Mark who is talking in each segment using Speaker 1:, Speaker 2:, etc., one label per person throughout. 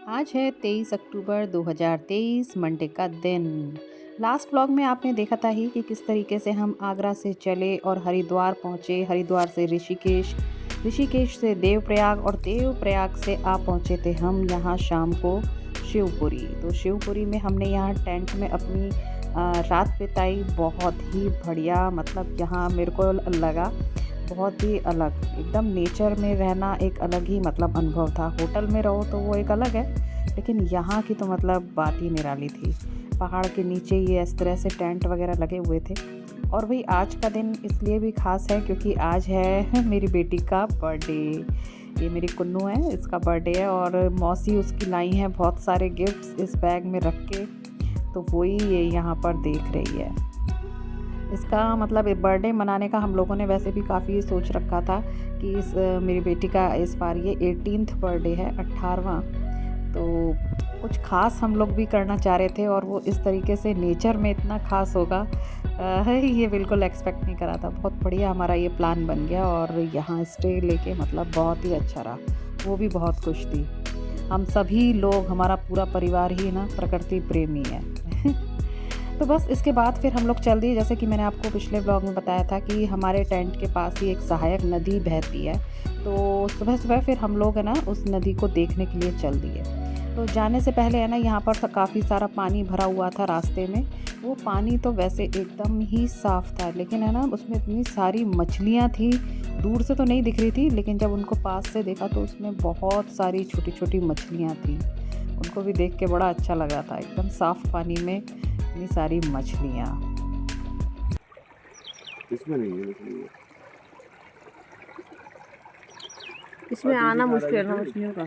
Speaker 1: आज है 23 अक्टूबर 2023 मंडे का दिन। लास्ट व्लॉग में आपने देखा था ही कि किस तरीके से हम आगरा से चले और हरिद्वार पहुँचे, हरिद्वार से ऋषिकेश, ऋषिकेश से देवप्रयाग और देवप्रयाग से आप पहुँचे थे हम यहाँ शाम को शिवपुरी। तो शिवपुरी में हमने यहाँ टेंट में अपनी रात बिताई। बहुत ही बढ़िया, मतलब यहाँ मेरे को लगा बहुत ही अलग, एकदम नेचर में रहना एक अलग ही मतलब अनुभव था। होटल में रहो तो वो एक अलग है, लेकिन यहाँ की तो मतलब बात ही निराली थी। पहाड़ के नीचे ये इस तरह से टेंट वगैरह लगे हुए थे। और भाई आज का दिन इसलिए भी ख़ास है क्योंकि आज है मेरी बेटी का बर्थडे। ये मेरी कुन्नू है, इसका बर्थडे है और मौसी उसकी लाई हैं बहुत सारे गिफ्ट्स इस बैग में रख के, तो वही ये यहाँ पर देख रही है। इसका मतलब बर्थडे मनाने का हम लोगों ने वैसे भी काफ़ी सोच रखा था कि मेरी बेटी का इस बार ये 18th बर्थडे है, 18वां। तो कुछ ख़ास हम लोग भी करना चाह रहे थे और वो इस तरीके से नेचर में इतना ख़ास होगा ये बिल्कुल एक्सपेक्ट नहीं करा था। बहुत बढ़िया हमारा ये प्लान बन गया और यहाँ स्टे लेके मतलब बहुत ही अच्छा रहा। वो भी बहुत खुश थी। हम सभी लोग, हमारा पूरा परिवार ही ना प्रकृति प्रेमी है तो बस इसके बाद फिर हम लोग चल दिए। जैसे कि मैंने आपको पिछले ब्लॉग में बताया था कि हमारे टेंट के पास ही एक सहायक नदी बहती है, तो सुबह सुबह फिर हम लोग है ना उस नदी को देखने के लिए चल दिए। तो जाने से पहले है ना यहाँ पर काफ़ी सारा पानी भरा हुआ था रास्ते में। वो पानी तो वैसे एकदम ही साफ़ था, लेकिन है ना उसमें इतनी सारी मछलियाँ थी, दूर से तो नहीं दिख रही थी, लेकिन जब उनको पास से देखा तो उसमें बहुत सारी छोटी छोटी मछलियाँ थी। उनको भी देख के बड़ा अच्छा लगा था, एकदम साफ़ पानी में इतनी सारी मछलियाँ।
Speaker 2: इसमें नहीं है मछली है।
Speaker 3: इसमें आना मुश्किल है ना मछलियों का।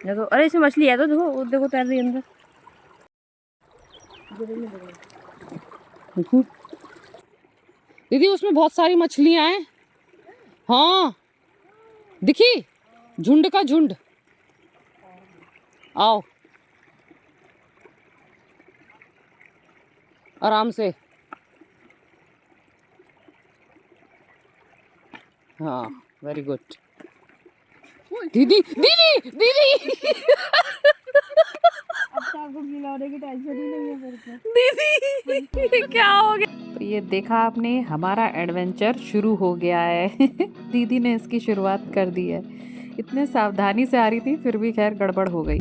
Speaker 3: देखो, अरे इसमें मछली है तो देखो, वो देखो तैर रही है अंदर। देखो दीदी, उसमें बहुत सारी मछलियां हैं। हाँ दिखी, झुंड का झुंड। आओ आराम से। हाँ वेरी गुड। दीदी दीदी दीदी अब तो आपको गिलाने की टेंशन ही नहीं है मेरे को। दीदी क्या हो गया?
Speaker 1: तो ये देखा आपने, हमारा एडवेंचर शुरू हो गया है दीदी ने इसकी शुरुआत कर दी है। इतने सावधानी से आ रही थी फिर भी खैर गड़बड़ हो गई।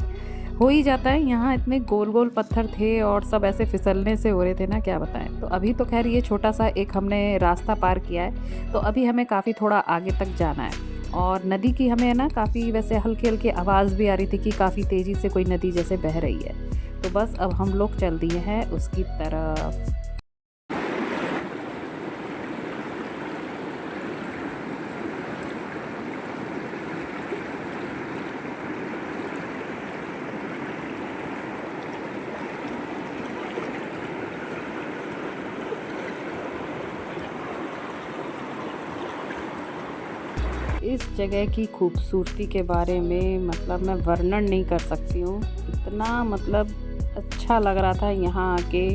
Speaker 1: हो ही जाता है, यहाँ इतने गोल गोल पत्थर थे और सब ऐसे फिसलने से हो रहे थे ना, क्या बताएं। तो अभी तो खैर ये छोटा सा एक हमने रास्ता पार किया है, तो अभी हमें काफ़ी थोड़ा आगे तक जाना है। और नदी की हमें है ना काफ़ी वैसे हल्की हल्की आवाज़ भी आ रही थी कि काफ़ी तेज़ी से कोई नदी जैसे बह रही है। तो बस अब हम लोग चल दिए हैं उसकी तरफ। इस जगह की खूबसूरती के बारे में मतलब मैं वर्णन नहीं कर सकती हूँ। इतना मतलब अच्छा लग रहा था यहाँ आके,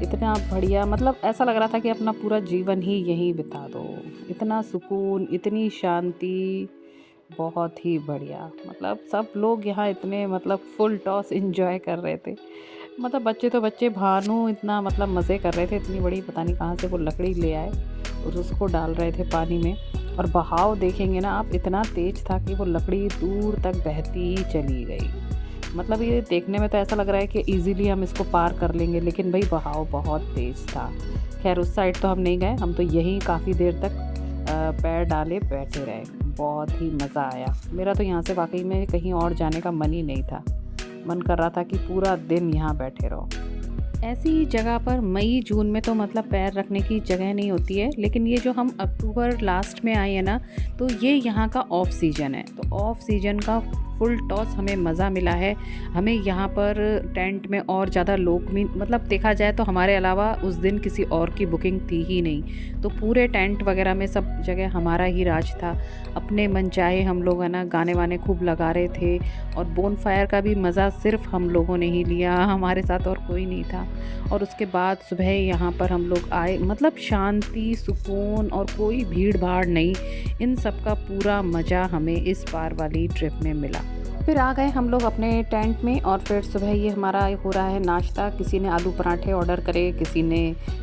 Speaker 1: इतना बढ़िया, मतलब ऐसा लग रहा था कि अपना पूरा जीवन ही यहीं बिता दो। इतना सुकून, इतनी शांति, बहुत ही बढ़िया। मतलब सब लोग यहाँ इतने मतलब फुल टॉस एंजॉय कर रहे थे। मतलब बच्चे तो बच्चे, भानु इतना मतलब मज़े कर रहे थे। इतनी बड़ी पता नहीं कहाँ से वो लकड़ी ले आए और उसको डाल रहे थे पानी में। और बहाव देखेंगे ना आप, इतना तेज़ था कि वो लकड़ी दूर तक बहती ही चली गई। मतलब ये देखने में तो ऐसा लग रहा है कि इजीली हम इसको पार कर लेंगे, लेकिन भाई बहाव बहुत तेज़ था। खैर उस साइड तो हम नहीं गए, हम तो यहीं काफ़ी देर तक पैर डाले बैठे रहे। बहुत ही मज़ा आया। मेरा तो यहाँ से वाकई में कहीं और जाने का मन ही नहीं था। मन कर रहा था कि पूरा दिन यहाँ बैठे रहो। ऐसी ही जगह पर मई जून में तो मतलब पैर रखने की जगह नहीं होती है, लेकिन ये जो हम अक्टूबर लास्ट में आए हैं ना, तो ये यहाँ का ऑफ सीज़न है। तो ऑफ सीज़न का फुल टॉस हमें मज़ा मिला है। हमें यहाँ पर टेंट में और ज़्यादा लोग भी, मतलब देखा जाए तो हमारे अलावा उस दिन किसी और की बुकिंग थी ही नहीं। तो पूरे टेंट वगैरह में सब जगह हमारा ही राज था। अपने मन चाहे हम लोग है ना गाने वाने खूब लगा रहे थे और बोन फायर का भी मज़ा सिर्फ हम लोगों ने ही लिया, हमारे साथ और कोई नहीं था। और उसके बाद सुबह यहाँ पर हम लोग आए, मतलब शांति, सुकून और कोई भीड़ भाड़ नहीं। इन सब का पूरा मज़ा हमें इस पार वाली ट्रिप में मिला। फिर आ गए हम लोग अपने टेंट में और फिर सुबह ये हमारा हो रहा है नाश्ता। किसी ने आलू पराठे ऑर्डर करे, किसी ने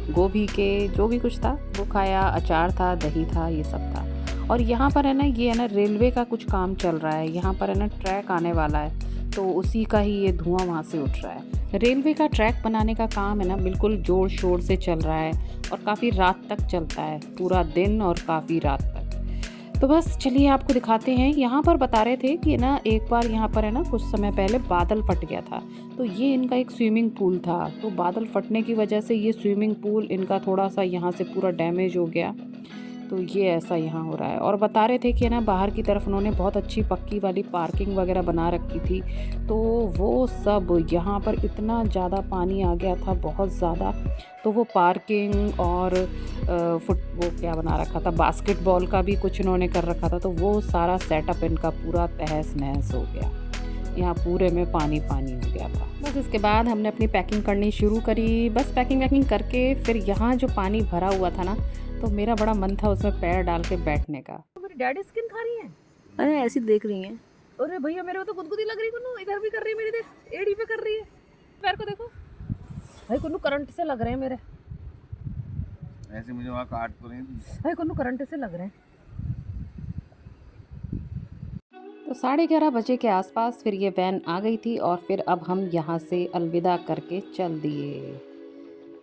Speaker 1: गोभी के, जो भी कुछ था वो खाया। अचार था, दही था, ये सब था। और यहाँ पर है ना, ये है ना रेलवे का कुछ काम चल रहा है। यहाँ पर है ना ट्रैक आने वाला है, तो उसी का ही ये धुआं वहाँ से उठ रहा है। रेलवे का ट्रैक बनाने का काम है ना बिल्कुल ज़ोर शोर से चल रहा है और काफ़ी रात तक चलता है, पूरा दिन और काफ़ी रात तक। तो बस चलिए आपको दिखाते हैं। यहाँ पर बता रहे थे कि ना एक बार यहाँ पर है ना कुछ समय पहले बादल फट गया था, तो ये इनका एक स्विमिंग पूल था। तो बादल फटने की वजह से ये स्विमिंग पूल इनका थोड़ा सा यहाँ से पूरा डैमेज हो गया, तो ये ऐसा यहाँ हो रहा है। और बता रहे थे कि ना बाहर की तरफ उन्होंने बहुत अच्छी पक्की वाली पार्किंग वगैरह बना रखी थी, तो वो सब यहाँ पर इतना ज़्यादा पानी आ गया था, बहुत ज़्यादा। तो वो पार्किंग और वो क्या बना रखा था, बास्केटबॉल का भी कुछ इन्होंने कर रखा था, तो वो सारा सेटअप इनका पूरा तहस नहस हो गया। यहाँ पूरे में पानी पानी हो गया था। बस इसके बाद हमने अपनी पैकिंग करनी शुरू करी। बस पैकिंग वैकिंग करके फिर यहाँ जो पानी भरा हुआ था ना, तो मेरा बड़ा मन था उसमें पैर डाल के बैठने का।
Speaker 3: तो मेरी डैडी स्किन खा रही है।
Speaker 1: अरे ऐसी देख रही हैं।
Speaker 3: अरे भैया मेरे को तो गुदगुदी लग रही है। कुन्नू इधर भी कर रही है, मेरी देख एड़ी पे कर रही है, पैर को देखो भाई। कुन्नू करंट से लग रहे हैं मेरे,
Speaker 2: ऐसे मुझे वहाँ काट तो नहीं दी।
Speaker 3: भाई कुन्नू करंट से लग रहे हैं।
Speaker 1: तो 11:30 बजे के आसपास फिर ये वैन आ गई थी और फिर अब हम यहाँ से अलविदा करके चल दिए।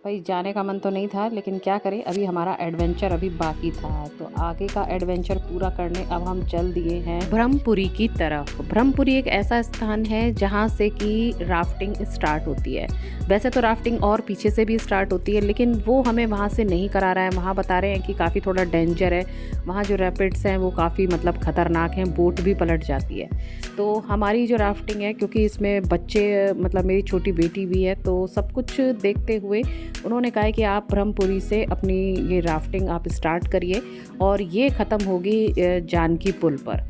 Speaker 1: भाई जाने का मन तो नहीं था, लेकिन क्या करें, अभी हमारा एडवेंचर अभी बाकी था, तो आगे का एडवेंचर पूरा करने अब हम चल दिए हैं ब्रह्मपुरी की तरफ। ब्रह्मपुरी एक ऐसा स्थान है जहाँ से कि राफ्टिंग स्टार्ट होती है। वैसे तो राफ्टिंग और पीछे से भी स्टार्ट होती है, लेकिन वो हमें वहाँ से नहीं करा रहा है। वहाँ बता रहे हैं कि काफ़ी थोड़ा डेंजर है, वहाँ जो रैपिड्स हैं वो काफ़ी मतलब ख़तरनाक हैं, बोट भी पलट जाती है। तो हमारी जो राफ्टिंग है, क्योंकि इसमें बच्चे मतलब मेरी छोटी बेटी भी है, तो सब कुछ देखते हुए उन्होंने कहा है कि आप ब्रह्मपुरी से अपनी ये राफ्टिंग आप स्टार्ट करिए और ये ख़त्म होगी जानकी पुल पर,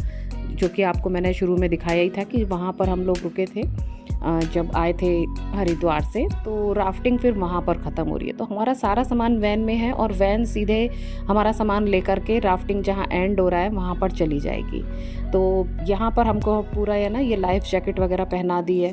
Speaker 1: जो कि आपको मैंने शुरू में दिखाया ही था कि वहाँ पर हम लोग रुके थे जब आए थे हरिद्वार से। तो राफ्टिंग फिर वहाँ पर ख़त्म हो रही है। तो हमारा सारा सामान वैन में है और वैन सीधे हमारा सामान लेकर के राफ्टिंग जहाँ एंड हो रहा है वहाँ पर चली जाएगी। तो यहाँ पर हमको पूरा है ना ये लाइफ जैकेट वगैरह पहना दी है,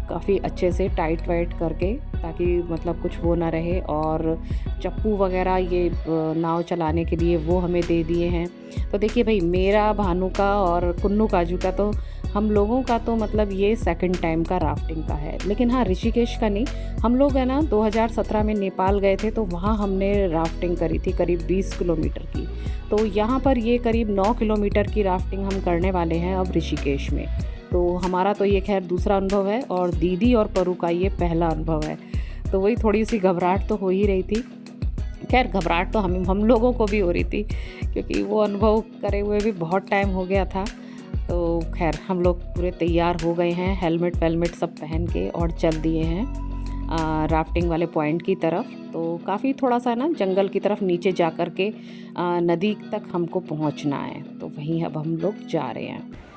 Speaker 1: काफ़ी अच्छे से टाइट वाइट करके, ताकि मतलब कुछ वो ना रहे। और चप्पू वगैरह ये नाव चलाने के लिए वो हमें दे दिए हैं। तो देखिए भाई, मेरा, भानु का और कुन्नू काजू का, तो हम लोगों का तो मतलब ये सेकंड टाइम का राफ्टिंग का है। लेकिन हाँ, ऋषिकेश का नहीं, हम लोग है ना 2017 में नेपाल गए थे, तो वहाँ हमने राफ्टिंग करी थी करीब 20 किलोमीटर की। तो यहाँ पर ये करीब 9 किलोमीटर की राफ्टिंग हम करने वाले हैं अब ऋषिकेश में। तो हमारा तो ये खैर दूसरा अनुभव है और दीदी और परू का ये पहला अनुभव है। तो वही थोड़ी सी घबराहट तो हो ही रही थी। खैर घबराहट तो हम लोगों को भी हो रही थी, क्योंकि वो अनुभव करे हुए भी बहुत टाइम हो गया था। तो खैर हम लोग पूरे तैयार हो गए हैं, हेलमेट वेलमेट सब पहन के, और चल दिए हैं राफ्टिंग वाले पॉइंट की तरफ। तो काफ़ी थोड़ा सा ना जंगल की तरफ नीचे जा कर के नदी तक हमको पहुंचना है, तो वहीं अब हम लोग जा रहे हैं।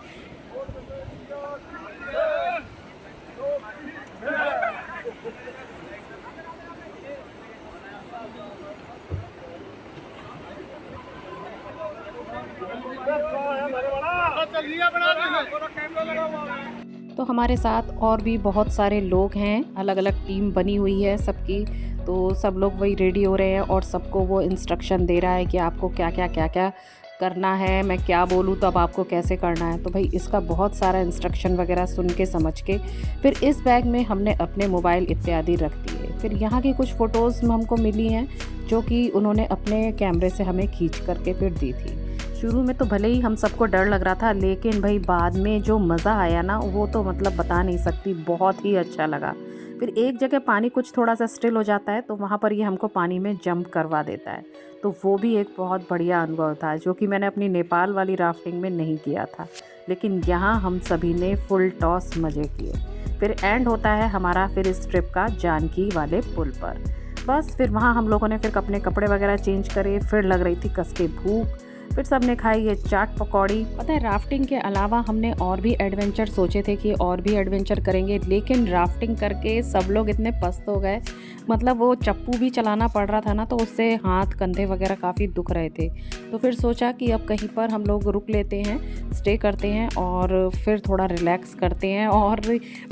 Speaker 1: तो हमारे साथ और भी बहुत सारे लोग हैं, अलग अलग टीम बनी हुई है सबकी। तो सब लोग वही रेडी हो रहे हैं और सबको वो इंस्ट्रक्शन दे रहा है कि आपको क्या क्या करना है, मैं क्या बोलूँ तो अब आपको कैसे करना है। तो भाई इसका बहुत सारा इंस्ट्रक्शन वगैरह सुन के समझ के फिर इस बैग में हमने अपने मोबाइल इत्यादि रख दिए। फिर यहाँ की कुछ फ़ोटोज़ हमको मिली हैं जो कि उन्होंने अपने कैमरे से हमें खींच करके फिर दी थी। शुरू में तो भले ही हम सबको डर लग रहा था, लेकिन भाई बाद में जो मज़ा आया ना, वो तो मतलब बता नहीं सकती, बहुत ही अच्छा लगा। फिर एक जगह पानी कुछ थोड़ा सा स्टिल हो जाता है, तो वहाँ पर ये हमको पानी में जंप करवा देता है। तो वो भी एक बहुत बढ़िया अनुभव था, जो कि मैंने अपनी नेपाल वाली राफ्टिंग में नहीं किया था। लेकिन यहाँ हम सभी ने फुल टॉस मज़े किए। फिर एंड होता है हमारा फिर इस ट्रिप का जानकी वाले पुल पर। बस फिर वहाँ हम लोगों ने फिर अपने कपड़े वगैरह चेंज करे। फिर लग रही थी कस के भूख, फिर सब ने खाई ये चाट पकौड़ी। पता है राफ्टिंग के अलावा हमने और भी एडवेंचर सोचे थे कि और भी एडवेंचर करेंगे, लेकिन राफ्टिंग करके सब लोग इतने पस्त हो गए, मतलब वो चप्पू भी चलाना पड़ रहा था ना, तो उससे हाथ कंधे वगैरह काफ़ी दुख रहे थे। तो फिर सोचा कि अब कहीं पर हम लोग रुक लेते हैं, स्टे करते हैं और फिर थोड़ा रिलैक्स करते हैं, और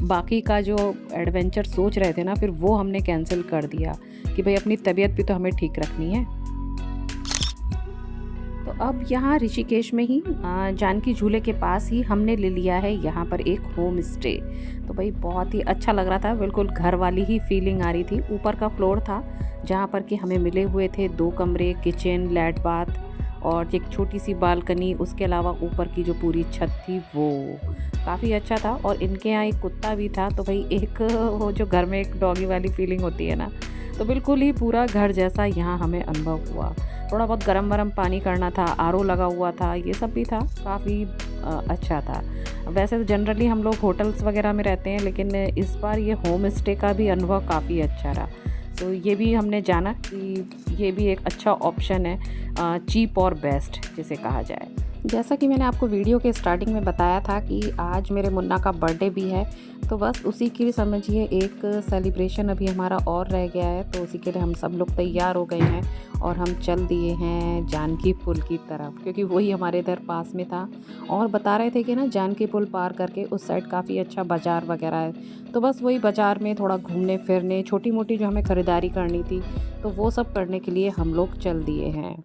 Speaker 1: बाकी का जो एडवेंचर सोच रहे थे ना, फिर वो हमने कैंसिल कर दिया कि भाई अपनी तबीयत भी तो हमें ठीक रखनी है। तो अब यहाँ ऋषिकेश में ही जानकी झूले के पास ही हमने ले लिया है यहाँ पर एक होम स्टे। तो भाई बहुत ही अच्छा लग रहा था, बिल्कुल घर वाली ही फीलिंग आ रही थी। ऊपर का फ्लोर था जहाँ पर कि हमें मिले हुए थे 2 कमरे, किचन, लैट बाथ और एक छोटी सी बालकनी। उसके अलावा ऊपर की जो पूरी छत थी वो काफ़ी अच्छा था, और इनके यहाँ एक कुत्ता भी था। तो भाई एक वो जो घर में एक डॉगी वाली फीलिंग होती है ना, तो बिल्कुल ही पूरा घर जैसा यहाँ हमें अनुभव हुआ। थोड़ा बहुत गरम पानी करना था, आरओ लगा हुआ था, ये सब भी था, काफ़ी अच्छा था। वैसे तो जनरली हम लोग होटल्स वगैरह में रहते हैं, लेकिन इस बार ये होम स्टे का भी अनुभव काफ़ी अच्छा रहा। तो ये भी हमने जाना कि ये भी एक अच्छा ऑप्शन है, चीप और बेस्ट जिसे कहा जाए। जैसा कि मैंने आपको वीडियो के स्टार्टिंग में बताया था कि आज मेरे मुन्ना का बर्थडे भी है, तो बस उसी के लिए समझिए एक सेलिब्रेशन अभी हमारा और रह गया है। तो उसी के लिए हम सब लोग तैयार हो गए हैं और हम चल दिए हैं जानकी पुल की तरफ, क्योंकि वही हमारे इधर पास में था। और बता रहे थे कि ना जानकी पुल पार करके उस साइड काफ़ी अच्छा बाज़ार वगैरह है, तो बस वही बाज़ार में थोड़ा घूमने फिरने, छोटी मोटी जो हमें ख़रीदारी करनी थी, तो वो सब करने के लिए हम लोग चल दिए हैं।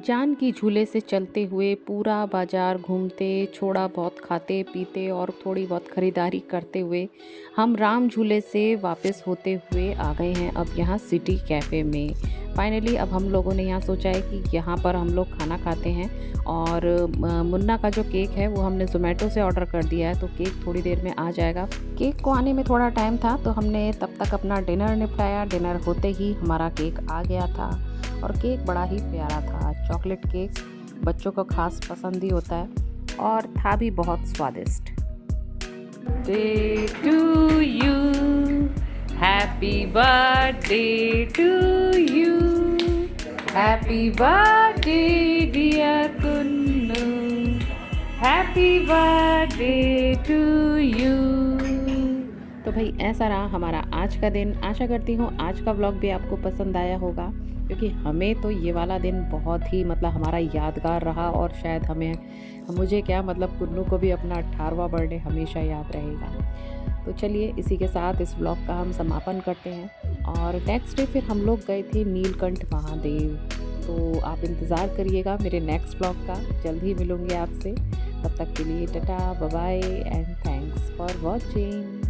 Speaker 1: जानकी झूले से चलते हुए पूरा बाज़ार घूमते, थोड़ा बहुत खाते पीते और थोड़ी बहुत ख़रीदारी करते हुए हम राम झूले से वापस होते हुए आ गए हैं अब यहाँ सिटी कैफ़े में। फाइनली अब हम लोगों ने यहाँ सोचा है कि यहाँ पर हम लोग खाना खाते हैं और मुन्ना का जो केक है वो हमने ज़ोमैटो से ऑर्डर कर दिया है, तो केक थोड़ी देर में आ जाएगा। केक को आने में थोड़ा टाइम था तो हमने तब तक अपना डिनर निपटाया। डिनर होते ही हमारा केक आ गया था और केक बड़ा ही प्यारा था। चॉकलेट केक बच्चों को खास पसंद ही होता है और था भी बहुत स्वादिष्ट। Day to you, happy birthday to you, happy birthday dear Kunnu, happy birthday to you. तो भाई ऐसा रहा हमारा आज का दिन। आशा करती हूँ आज का व्लॉग भी आपको पसंद आया होगा, क्योंकि हमें तो ये वाला दिन बहुत ही हमारा यादगार रहा और शायद मुझे क्या कुन्नू को भी अपना 18वां बर्थडे हमेशा याद रहेगा। तो चलिए इसी के साथ इस व्लॉग का हम समापन करते हैं और नेक्स्ट डे फिर हम लोग गए थे नीलकंठ महादेव। तो आप इंतज़ार करिएगा मेरे नेक्स्ट व्लॉग का, जल्द ही मिलूँगी आपसे। तब तक के लिए tata bye bye and thanks for watching.